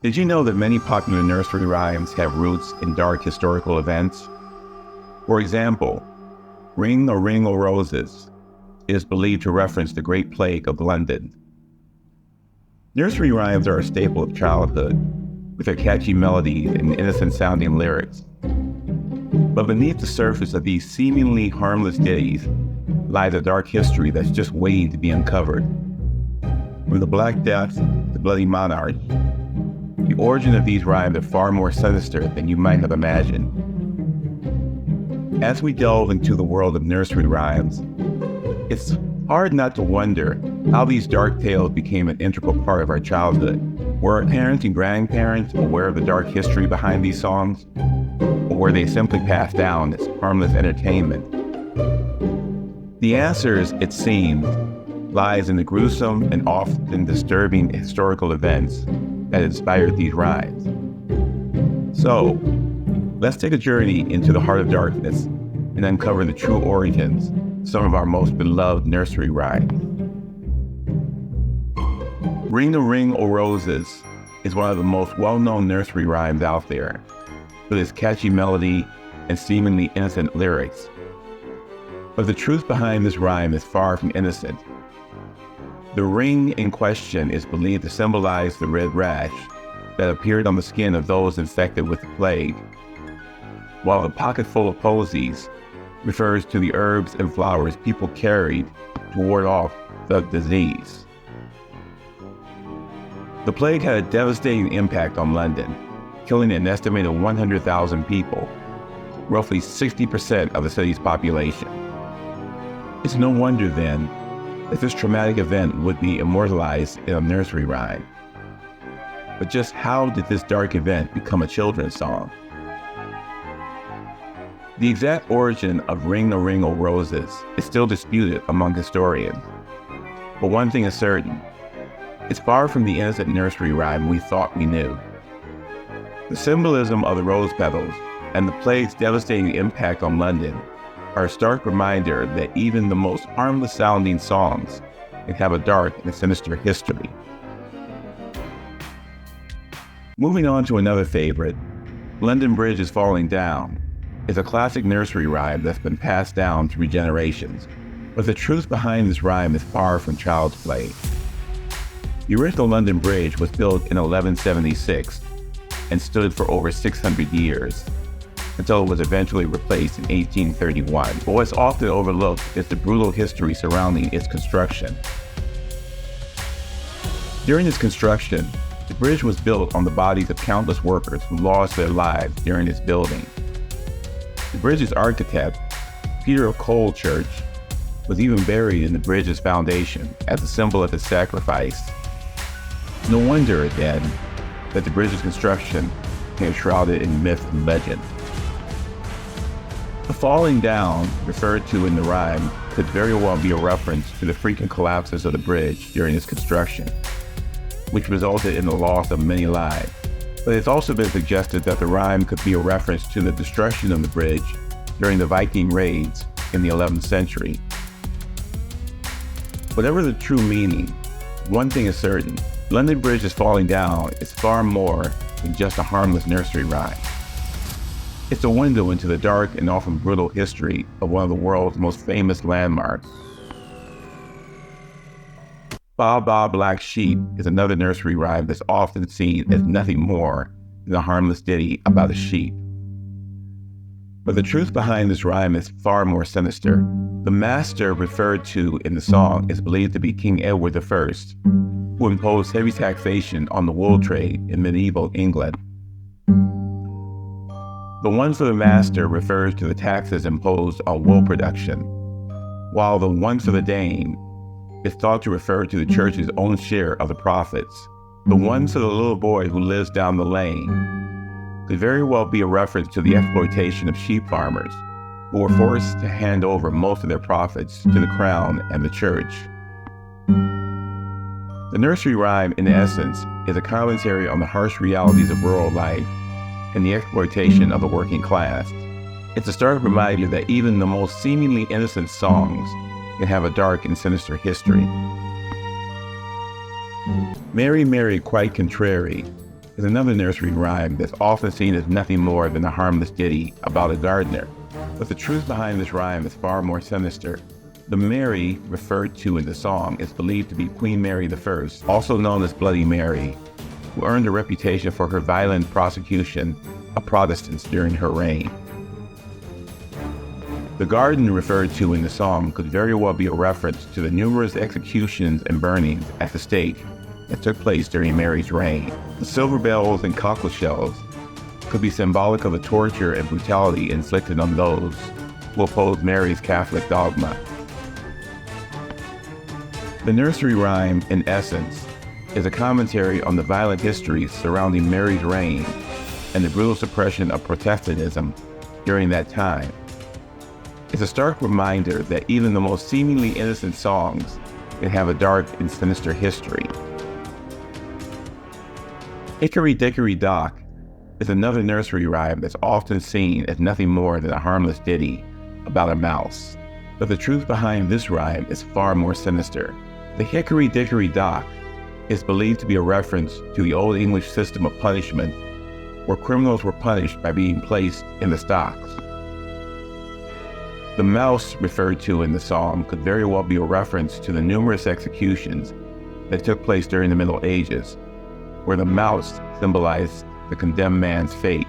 Did you know that many popular nursery rhymes have roots in dark historical events? For example, Ring a Ring o' Roses is believed to reference the Great Plague of London. Nursery rhymes are a staple of childhood, with their catchy melodies and innocent-sounding lyrics. But beneath the surface of these seemingly harmless ditties lies a dark history that's just waiting to be uncovered. From the Black Death to Bloody Monarch, the origin of these rhymes are far more sinister than you might have imagined. As we delve into the world of nursery rhymes, it's hard not to wonder how these dark tales became an integral part of our childhood. Were our parents and grandparents aware of the dark history behind these songs? Or were they simply passed down as harmless entertainment? The answer, it seems, lies in the gruesome and often disturbing historical events that inspired these rhymes. So, let's take a journey into the heart of darkness and uncover the true origins of some of our most beloved nursery rhymes. Ring a Ring o' Roses is one of the most well-known nursery rhymes out there, with its catchy melody and seemingly innocent lyrics. But the truth behind this rhyme is far from innocent. The ring in question is believed to symbolize the red rash that appeared on the skin of those infected with the plague, while a pocket full of posies refers to the herbs and flowers people carried to ward off the disease. The plague had a devastating impact on London, killing an estimated 100,000 people, roughly 60% of the city's population. It's no wonder then that this traumatic event would be immortalized in a nursery rhyme. But just how did this dark event become a children's song? The exact origin of Ring a Ring o' Roses is still disputed among historians. But one thing is certain, it's far from the innocent nursery rhyme we thought we knew. The symbolism of the rose petals and the plague's devastating impact on London are a stark reminder that even the most harmless-sounding songs can have a dark and sinister history. Moving on to another favorite, London Bridge is Falling Down is a classic nursery rhyme that's been passed down through generations, but the truth behind this rhyme is far from child's play. The original London Bridge was built in 1176 and stood for over 600 years, until it was eventually replaced in 1831. But what's often overlooked is the brutal history surrounding its construction. During its construction, the bridge was built on the bodies of countless workers who lost their lives during its building. The bridge's architect, Peter of Colechurch, was even buried in the bridge's foundation as a symbol of his sacrifice. No wonder, then, that the bridge's construction became shrouded in myth and legend. The falling down, referred to in the rhyme, could very well be a reference to the frequent collapses of the bridge during its construction, which resulted in the loss of many lives. But it's also been suggested that the rhyme could be a reference to the destruction of the bridge during the Viking raids in the 11th century. Whatever the true meaning, one thing is certain: London Bridge is Falling Down is far more than just a harmless nursery rhyme. It's a window into the dark and often brutal history of one of the world's most famous landmarks. Baa Baa Black Sheep is another nursery rhyme that's often seen as nothing more than a harmless ditty about a sheep. But the truth behind this rhyme is far more sinister. The master referred to in the song is believed to be King Edward I, who imposed heavy taxation on the wool trade in medieval England. The one for the master refers to the taxes imposed on wool production, while the one for the dame is thought to refer to the church's own share of the profits. The one for the little boy who lives down the lane could very well be a reference to the exploitation of sheep farmers, who were forced to hand over most of their profits to the crown and the church. The nursery rhyme, in essence, is a commentary on the harsh realities of rural life and the exploitation of the working class. It's a stark reminder that even the most seemingly innocent songs can have a dark and sinister history. Mary, Mary, quite contrary, is another nursery rhyme that's often seen as nothing more than a harmless ditty about a gardener. But the truth behind this rhyme is far more sinister. The Mary referred to in the song is believed to be Queen Mary I, also known as Bloody Mary, who earned a reputation for her violent prosecution of Protestants during her reign. The garden referred to in the song could very well be a reference to the numerous executions and burnings at the stake that took place during Mary's reign. The silver bells and cockle shells could be symbolic of the torture and brutality inflicted on those who opposed Mary's Catholic dogma. The nursery rhyme, in essence, is a commentary on the violent histories surrounding Mary's reign and the brutal suppression of Protestantism during that time. It's a stark reminder that even the most seemingly innocent songs can have a dark and sinister history. Hickory Dickory Dock is another nursery rhyme that's often seen as nothing more than a harmless ditty about a mouse. But the truth behind this rhyme is far more sinister. The Hickory Dickory Dock is believed to be a reference to the Old English system of punishment, where criminals were punished by being placed in the stocks. The mouse referred to in the song could very well be a reference to the numerous executions that took place during the Middle Ages, where the mouse symbolized the condemned man's fate.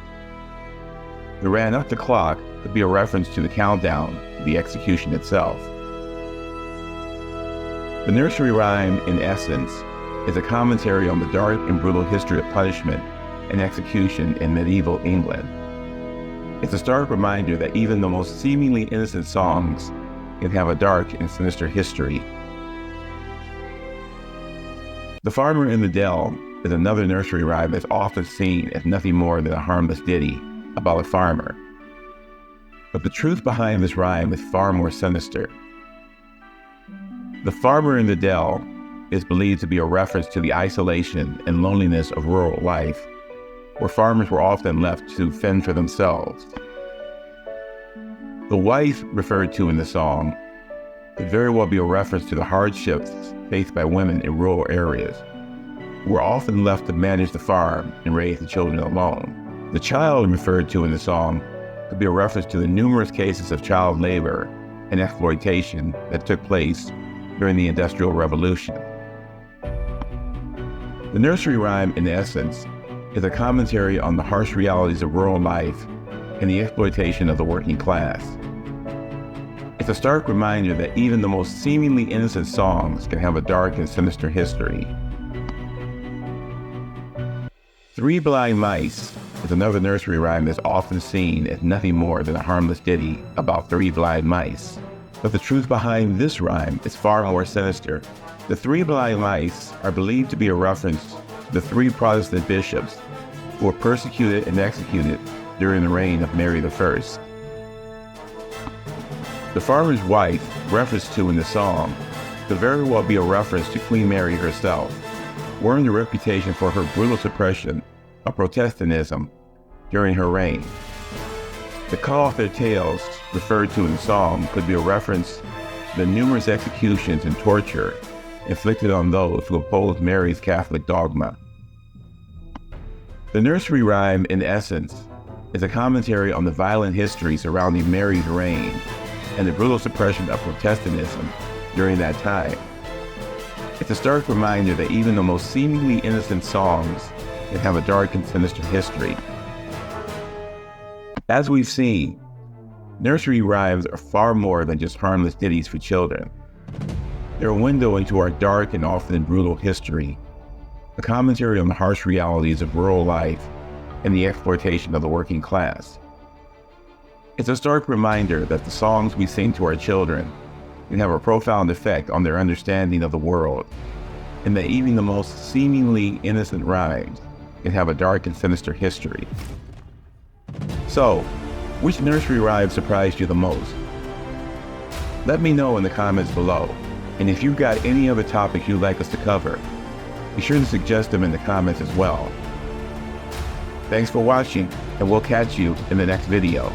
The ran up the clock could be a reference to the countdown to the execution itself. The nursery rhyme, in essence, is a commentary on the dark and brutal history of punishment and execution in medieval England. It's a stark reminder that even the most seemingly innocent songs can have a dark and sinister history. The Farmer in the Dell is another nursery rhyme that's often seen as nothing more than a harmless ditty about a farmer. But the truth behind this rhyme is far more sinister. The Farmer in the Dell is believed to be a reference to the isolation and loneliness of rural life, where farmers were often left to fend for themselves. The wife referred to in the song could very well be a reference to the hardships faced by women in rural areas, who were often left to manage the farm and raise the children alone. The child referred to in the song could be a reference to the numerous cases of child labor and exploitation that took place during the Industrial Revolution. The nursery rhyme, in essence, is a commentary on the harsh realities of rural life and the exploitation of the working class. It's a stark reminder that even the most seemingly innocent songs can have a dark and sinister history. Three Blind Mice is another nursery rhyme that's often seen as nothing more than a harmless ditty about three blind mice. But the truth behind this rhyme is far more sinister. The three blind mice are believed to be a reference to the three Protestant bishops who were persecuted and executed during the reign of Mary I. The farmer's wife, referenced to in the song, could very well be a reference to Queen Mary herself, who earned a reputation for her brutal suppression of Protestantism during her reign. The cut off their tails, referred to in the song, could be a reference to the numerous executions and torture inflicted on those who opposed Mary's Catholic dogma. The nursery rhyme, in essence, is a commentary on the violent history surrounding Mary's reign and the brutal suppression of Protestantism during that time. It's a stark reminder that even the most seemingly innocent songs can have a dark and sinister history. As we've seen, nursery rhymes are far more than just harmless ditties for children. They're a window into our dark and often brutal history, a commentary on the harsh realities of rural life and the exploitation of the working class. It's a stark reminder that the songs we sing to our children can have a profound effect on their understanding of the world, and that even the most seemingly innocent rhymes can have a dark and sinister history. So, which nursery rhyme surprised you the most? Let me know in the comments below, and if you've got any other topics you'd like us to cover, be sure to suggest them in the comments as well. Thanks for watching, and we'll catch you in the next video.